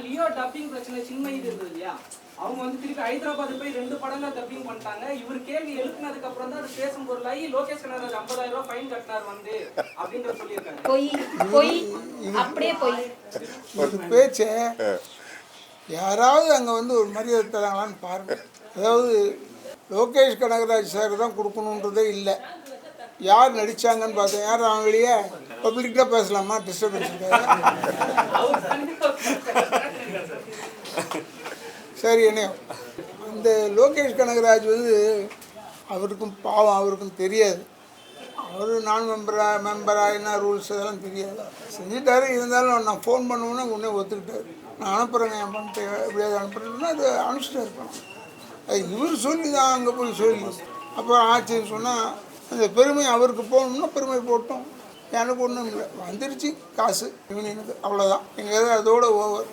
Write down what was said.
Leo dubbing பிரச்சனை சின்ன இது இருந்தது இல்லையா, அவங்க வந்து திருப்பி ஹைதராபாத் போய் 2 படங்கள் டப்பிங் பண்ணிட்டாங்க. இவர் கேள்வி எழுப்பினதுக்கு அப்புறம் தான் அது பேசும் பொருளாகி லோகேஷ் கனகராஜ் 50,000 ரூபாய் ஃபைன் கட்டினார் வந்து அப்படின்ற சொல்லியிருக்காங்க. பொய் அப்படியே பொய். ஒரு பேச்சை யாராவது அங்கே வந்து ஒரு மரியாதை தராங்களான்னு பாருங்கள். அதாவது லோகேஷ் கனகராஜ் சார் தான் கொடுக்கணுன்றதே இல்லை. யார் நடித்தாங்கன்னு பார்த்தேன். யார் அவங்க வெளியே பப்ளிக்காக பேசலாமா? டிஸ்டர்பன்ஸ் சரி. என்ன அந்த லோகேஷ் கனகராஜ் வந்து அவருக்கும் பாவம், அவருக்கும் தெரியாது. அவர் நான் மெம்பராக என்ன ரூல்ஸ் அதெல்லாம் தெரியாது. செஞ்சுட்டாரு. இருந்தாலும் நான் ஃபோன் பண்ணுவேன்னா உடனே ஒத்துக்கிட்டாரு. நான் அனுப்புகிறேங்க என் பண்ணிட்டு எப்படியாவது அனுப்புறேன்னா அது அனுப்பிச்சிட்டே இருக்கணும். அது இவர் சொல்லி தான் அங்கே போய் சொல்லி அப்புறம் ஆச்சுன்னு சொன்னால் அந்த பெருமை அவருக்கு போகணும்னா பெருமை போட்டோம். எனக்கு ஒன்றும் இல்லை, வந்துருச்சு காசு யூனியனுக்கு, அவ்வளோதான். எங்கள் அதோட ஓவர்.